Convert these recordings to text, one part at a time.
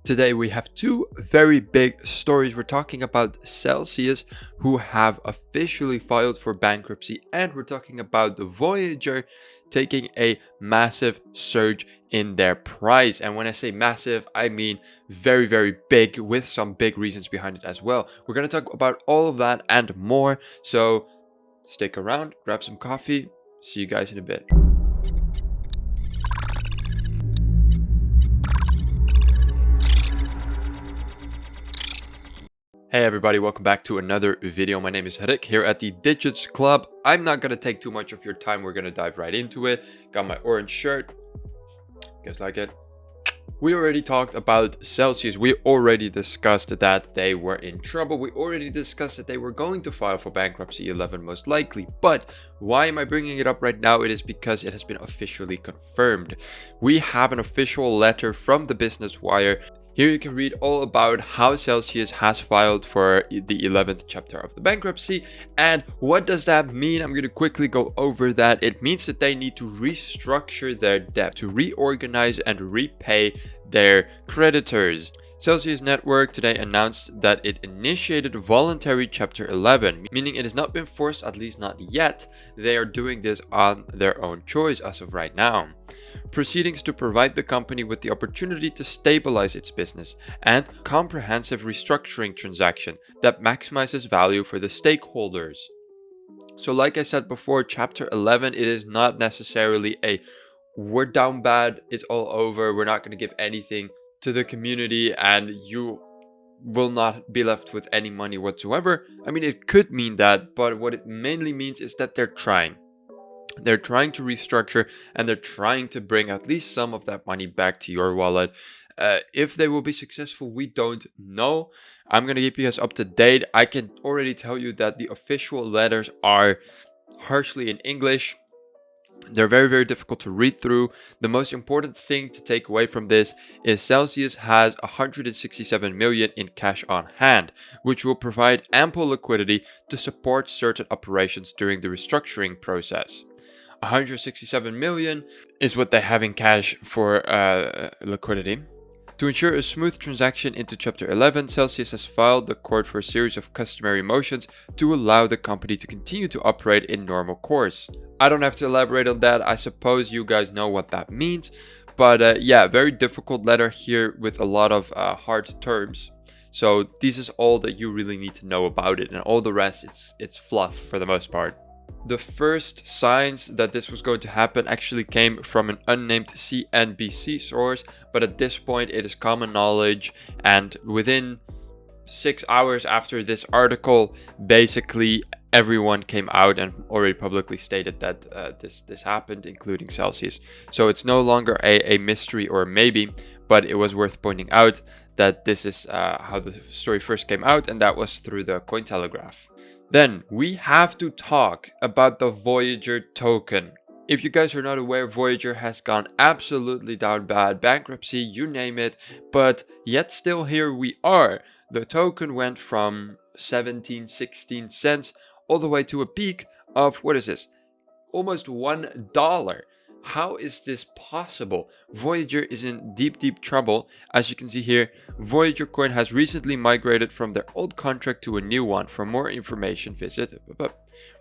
Today we have two very big stories. We're talking about Celcius, who have officially filed for bankruptcy, and we're talking about the Voyager taking a massive surge in their price. And when I say massive, I mean very, very big, with some big reasons behind it as well. We're going to talk about all of that and more. So stick around, grab some coffee. See you guys in a bit. Hey everybody, welcome back to another video. My name is Ehrlich here at the Digits Club. I'm not going to take too much of your time. We're going to dive right into it. Got my orange shirt. Guys like it? We already talked about Celsius. We already discussed that they were in trouble. We already discussed that they were going to file for bankruptcy 11 most likely. But why am I bringing it up right now? It is because it has been officially confirmed. We have an official letter from the Business Wire. Here you can read all about how Celsius has filed for the 11th chapter of the bankruptcy. And what does that mean? I'm going to quickly go over that. It means that they need to restructure their debt, to reorganize and repay their creditors. Celsius Network today announced that it initiated voluntary Chapter 11, meaning it has not been forced, at least not yet. They are doing this on their own choice as of right now. Proceedings to provide the company with the opportunity to stabilize its business and comprehensive restructuring transaction that maximizes value for the stakeholders. So like I said before, Chapter 11, it is not necessarily a we're down bad, it's all over, we're not going to give anything to the community and you will not be left with any money whatsoever. I mean, it could mean that, but what it mainly means is that they're trying. They're trying to restructure and they're trying to bring at least some of that money back to your wallet. If they will be successful, we don't know. I'm going to keep you guys up to date. I can already tell you that the official letters are harshly in English. They're very, very difficult to read through. The most important thing to take away from this is Celsius has 167 million in cash on hand, which will provide ample liquidity to support certain operations during the restructuring process. 167 million is what they have in cash for liquidity. To ensure a smooth transaction into Chapter 11, Celsius has filed the court for a series of customary motions to allow the company to continue to operate in normal course. I don't have to elaborate on that. I suppose you guys know what that means. But yeah, very difficult letter here with a lot of hard terms. So this is all that you really need to know about it, and all the rest, it's fluff for the most part. The first signs that this was going to happen actually came from an unnamed CNBC source, but at this point it is common knowledge, and within 6 hours after this article, basically everyone came out and already publicly stated that this happened, including Celsius. So it's no longer a mystery or maybe, but it was worth pointing out that this is how the story first came out, and that was through the Cointelegraph. Then we have to talk about the Voyager Token. If you guys are not aware, Voyager has gone absolutely down bad, bankruptcy, you name it, but yet still here we are. The token went from 17, 16 cents all the way to a peak of, what is this? Almost $1. How is this possible? Voyager is in deep, deep trouble. As you can see here, Voyager coin has recently migrated from their old contract to a new one. For more information, visit.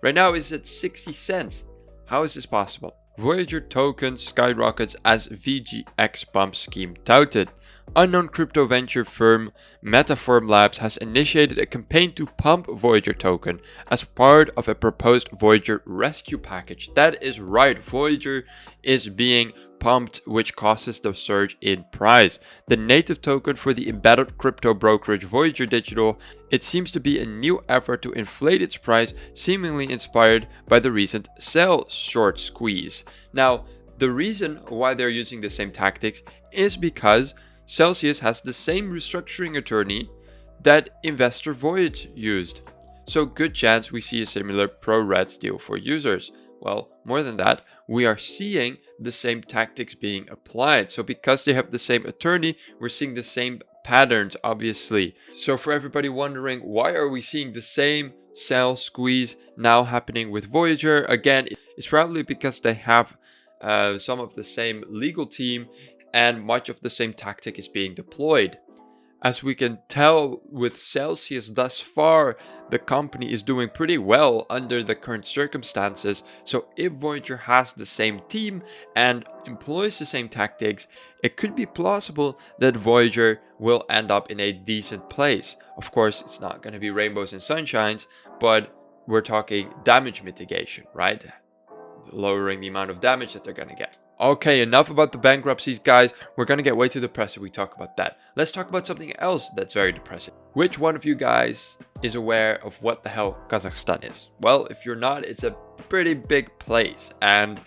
Right now it's at 60 cents. How is this possible? Voyager token skyrockets as VGX Pump scheme touted. Unknown crypto venture firm Metaform Labs has initiated a campaign to pump Voyager token as part of a proposed Voyager rescue package. That is right, Voyager is being pumped, which causes the surge in price. The native token for the embedded crypto brokerage Voyager Digital, it seems to be a new effort to inflate its price, seemingly inspired by the recent sell short squeeze. Now, the reason why they're using the same tactics is because Celsius has the same restructuring attorney that investor Voyage used. So good chance we see a similar pro-rata deal for users. Well, more than that, we are seeing the same tactics being applied. So because they have the same attorney, we're seeing the same patterns, obviously. So for everybody wondering, why are we seeing the same sell squeeze now happening with Voyager? Again, it's probably because they have some of the same legal team and much of the same tactic is being deployed. As we can tell with Celcius thus far, the company is doing pretty well under the current circumstances. So if Voyager has the same team and employs the same tactics, it could be plausible that Voyager will end up in a decent place. Of course, it's not going to be rainbows and sunshines, but we're talking damage mitigation, right? Lowering the amount of damage that they're going to get. Okay, enough about the bankruptcies, guys. We're gonna get way too depressed if we talk about that. Let's talk about something else that's very depressing. Which one of you guys is aware of what the hell Kazakhstan is? Well, if you're not, it's a pretty big place and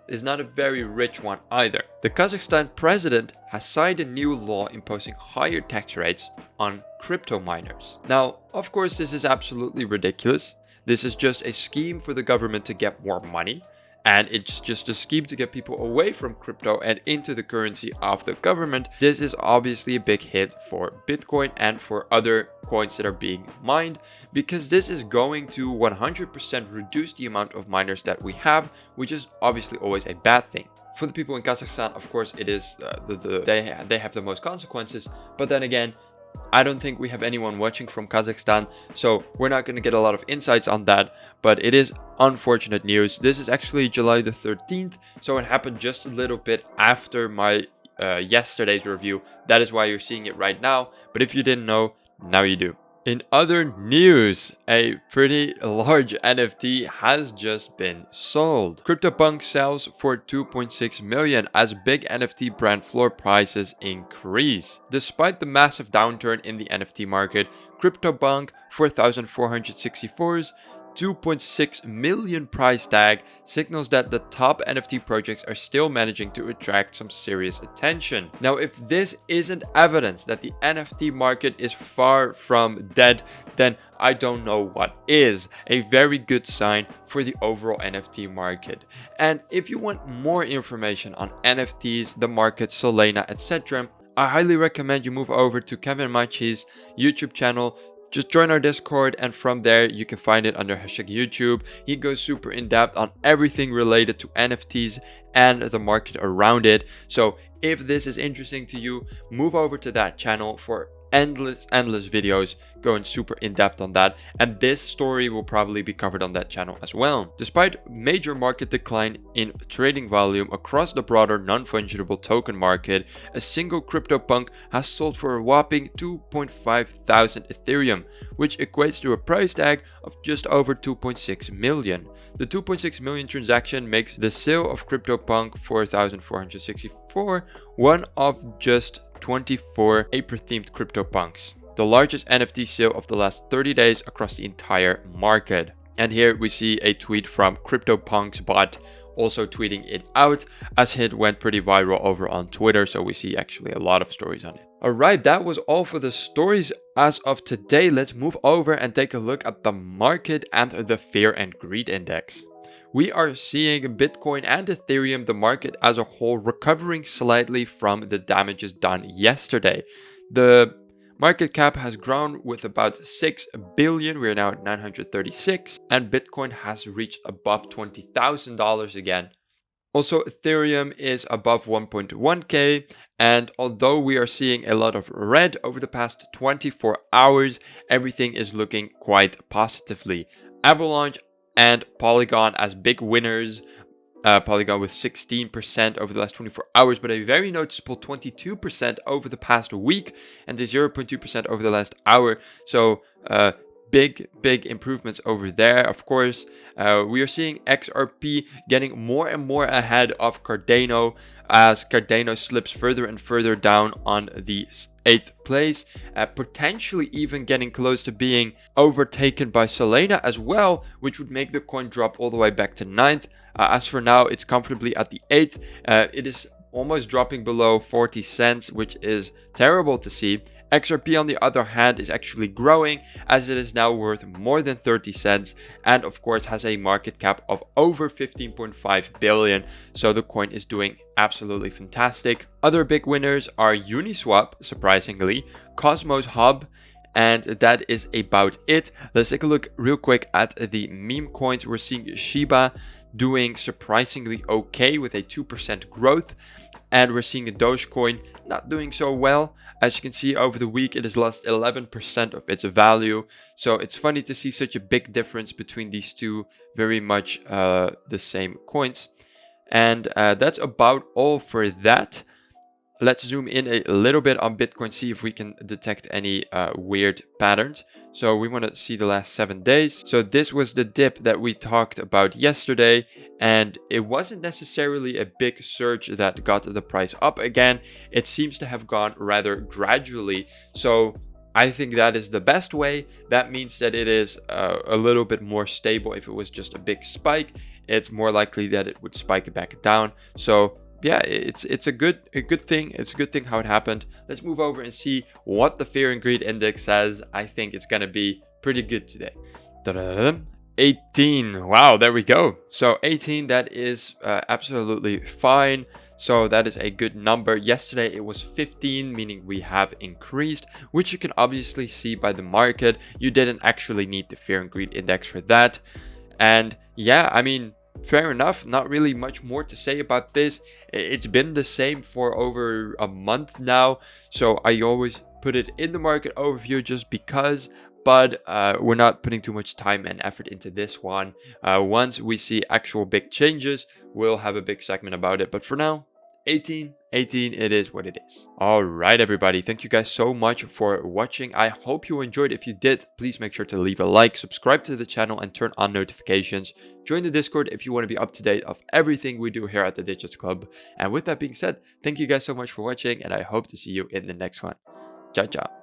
is not a very rich one either. The Kazakhstan president has signed a new law imposing higher tax rates on crypto miners. Now, of course, this is absolutely ridiculous. This is just a scheme for the government to get more money. And it's just a scheme to get people away from crypto and into the currency of the government. This is obviously a big hit for Bitcoin and for other coins that are being mined, because this is going to 100% reduce the amount of miners that we have, which is obviously always a bad thing. For the people in Kazakhstan, of course, it is they have the most consequences. But then again, I don't think we have anyone watching from Kazakhstan, so we're not going to get a lot of insights on that, but it is unfortunate news. This is actually July the 13th, so it happened just a little bit after my yesterday's review. That is why you're seeing it right now, but if you didn't know, now you do. In other news, a pretty large NFT has just been sold. CryptoPunk sells for 2.6 million as big NFT brand floor prices increase. Despite the massive downturn in the NFT market, CryptoPunk 4464's 2.6 million price tag signals that the top NFT projects are still managing to attract some serious attention. Now, if this isn't evidence that the NFT market is far from dead, then I don't know what is. A very good sign for the overall NFT market. And if you want more information on NFTs, the market, Solana, etc., I highly recommend you move over to Kevin Machi's YouTube channel. Just join our Discord, and from there you can find it under #YouTube. He goes super in depth on everything related to NFTs and the market around it. So if this is interesting to you, move over to that channel for endless videos going super in depth on that, and this story will probably be covered on that channel as well. Despite major market decline in trading volume across the broader non-fungible token market, a single CryptoPunk has sold for a whopping 2.5 thousand Ethereum, which equates to a price tag of just over 2.6 million. The 2.6 million transaction makes the sale of CryptoPunk 4464 one of just 24 April-themed CryptoPunks, the largest NFT sale of the last 30 days across the entire market. And here we see a tweet from CryptoPunk's bot also tweeting it out, as it went pretty viral over on Twitter, so we see actually a lot of stories on it. Alright, that was all for the stories as of today. Let's move over and take a look at the market and the Fear and Greed Index. We are seeing Bitcoin and Ethereum, the market as a whole, recovering slightly from the damages done yesterday. The market cap has grown with about 6 billion. We're now at 936, and Bitcoin has reached above $20,000 again. Also, Ethereum is above 1.1k, and although we are seeing a lot of red over the past 24 hours, everything is looking quite positively. Avalanche and Polygon as big winners. Polygon with 16% over the last 24 hours, but a very noticeable 22% over the past week, and the 0.2% over the last hour. So big improvements over there. Of course, we are seeing XRP getting more and more ahead of Cardano as Cardano slips further and further down on the 8th place, potentially even getting close to being overtaken by Solana as well, which would make the coin drop all the way back to 9th. As for now, it's comfortably at the 8th. It is almost dropping below 40 cents, which is terrible to see. XRP, on the other hand, is actually growing, as it is now worth more than 30 cents and of course has a market cap of over 15.5 billion. So the coin is doing absolutely fantastic. Other big winners are Uniswap, surprisingly, Cosmos Hub, and that is about it. Let's take a look real quick at the meme coins. We're seeing Shiba doing surprisingly okay with a 2% growth. And we're seeing a Dogecoin not doing so well. As you can see, over the week, it has lost 11% of its value. So it's funny to see such a big difference between these two very much the same coins. And that's about all for that. Let's zoom in a little bit on Bitcoin, see if we can detect any weird patterns. So we want to see the last 7 days. So this was the dip that we talked about yesterday, and it wasn't necessarily a big surge that got the price up again. It seems to have gone rather gradually. So I think that is the best way. That means that it is a little bit more stable. If it was just a big spike, it's more likely that it would spike back down. So yeah, it's a good thing. It's a good thing how it happened. Let's move over and see what the Fear and Greed Index says. I think it's gonna be pretty good today. 18. Wow, there we go. So 18, that is absolutely fine. So that is a good number. Yesterday it was 15, meaning we have increased, which you can obviously see by the market. You didn't actually need the Fear and Greed Index for that. And yeah, I mean, fair enough. Not really much more to say about this. It's been the same for over a month now. So I always put it in the market overview just because. But we're not putting too much time and effort into this one. Once we see actual big changes, we'll have a big segment about it. But for now, 18, it is what it is. All right, everybody. Thank you guys so much for watching. I hope you enjoyed. If you did, please make sure to leave a like, subscribe to the channel, and turn on notifications. Join the Discord if you want to be up to date of everything we do here at the Digits Club. And with that being said, thank you guys so much for watching, and I hope to see you in the next one. Ciao, ciao.